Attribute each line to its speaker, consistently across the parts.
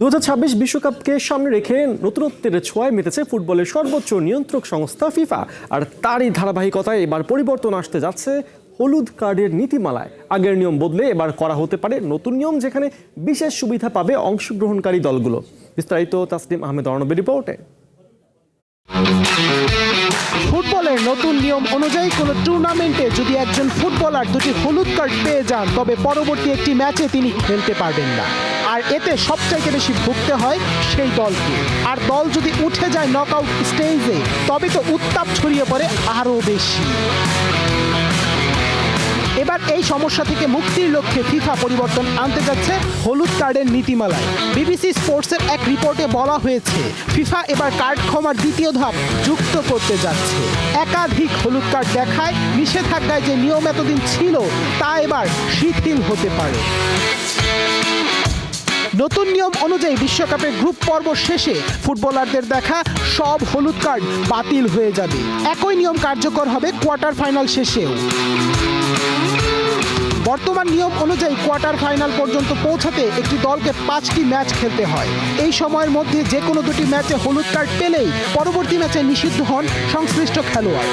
Speaker 1: 2026 বিশ্বকাপকে সামনে রেখে নতুনত্বের ছোঁয়ায় মেতেছে ফুটবলের সর্বোচ্চ নিয়ন্ত্রক সংস্থা ফিফা। আর তারই ধারাবাহিকতায় এবার পরিবর্তন আসতে যাচ্ছে হলুদ কার্ডের নীতিমালায়। আগের নিয়ম বদলে এবার করা হতে পারে নতুন নিয়ম, যেখানে বিশেষ সুবিধা পাবে অংশগ্রহণকারী দলগুলো। বিস্তারিত তাসলিম আহমেদ অর্ণবের রিপোর্টে।
Speaker 2: ফুটবলের নতুন নিয়ম অনুযায়ী কোনো টুর্নামেন্টে যদি একজন ফুটবলার দুটি হলুদ কার্ড পেয়ে যান, তবে পরবর্তী একটি ম্যাচে তিনি খেলতে পারবেন না। আর এতে সবচাইতে বেশি ভুগতে হয় সেই দলকে। আর দল যদি উঠে যায় নকআউট স্টেজে, তবে তো উত্তাপ ছড়িয়ে পড়ে আরও বেশি। এবার এই সমস্যা থেকে মুক্তির লক্ষ্যে ফিফা পরিবর্তন আনতে যাচ্ছে হলুদ কার্ডের নীতিমালায়। বিবিসি স্পোর্টসের এক রিপোর্টে বলা হয়েছে, ফিফা এবার কার্ড ক্ষমার দ্বিতীয় ধাপ যুক্ত করতে যাচ্ছে। একাধিক হলুদ কার্ড দেখায় নিষেধাজ্ঞায় যে নিয়ম এতদিন ছিল, তা এবার শিথিল হতে পারে। নতুন নিয়ম অনুযায়ী বিশ্বকাপের গ্রুপ পর্ব শেষে ফুটবলারদের দেখা সব হলুদ কার্ড বাতিল হয়ে যাবে। একই নিয়ম কার্যকর হবে কোয়ার্টার ফাইনাল শেষেও। বর্তমান নিয়ম অনুযায়ী কোয়ার্টার ফাইনাল পর্যন্ত পৌঁছাতে একটি দলকে 5টি ম্যাচ খেলতে হয়। এই সময়ের মধ্যে যে কোনো দুটি ম্যাচে হলুদ কার্ড পেলেই পরবর্তী ম্যাচে নিষিদ্ধ হন সংশ্লিষ্ট খেলোয়াড়।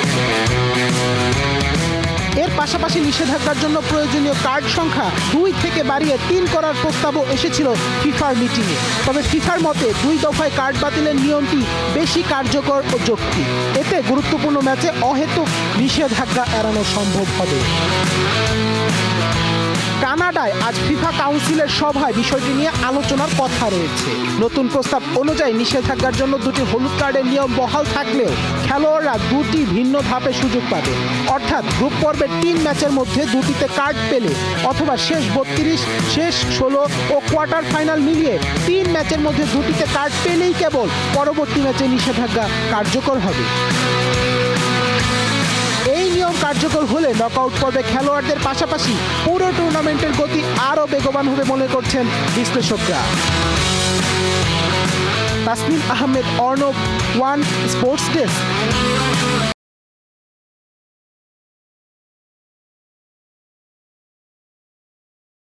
Speaker 2: এর পাশাপাশি নিষেধাজ্ঞার জন্য প্রয়োজনীয় কার্ড সংখ্যা 2 থেকে বাড়িয়ে 3 করার প্রস্তাবও এসেছিল ফিফার মিটিংয়ে। তবে ফিফার মতে 2 দফায় কার্ড বাতিলের নিয়মটি বেশি কার্যকর ও যৌক্তিক। এতে গুরুত্বপূর্ণ ম্যাচে অহেতুক নিষেধাজ্ঞা এড়ানো সম্ভব হবে। কানাডায় আজ ফিফা কাউন্সিলের সভায় বিষয়টি নিয়ে আলোচনার কথা রয়েছে। নতুন প্রস্তাব অনুযায়ী নিষেধাজ্ঞার জন্য দুটি হলুদ কার্ডের নিয়ম বহাল থাকলেও খেলোয়াড়রা 2টি ভিন্ন ধাপে সুযোগ পাবে। অর্থাৎ গ্রুপ পর্বের 3 ম্যাচের মধ্যে 2টিতে কার্ড পেলে, অথবা শেষ 32, শেষ 16 ও কোয়ার্টার ফাইনাল মিলিয়ে 3 ম্যাচের মধ্যে 2টিতে কার্ড পেলেই কেবল পরবর্তী ম্যাচে নিষেধাজ্ঞা কার্যকর হবে। এই নিয়ম কার্যকর হলে নকআউট পর্বে খেলোয়াড়দের পাশাপাশি পুরো টুর্নামেন্টের গতি আরও বেগবান হবে মনে করছেন বিশ্লেষকরা। Taslim Ahmed Arnab, one sports desk.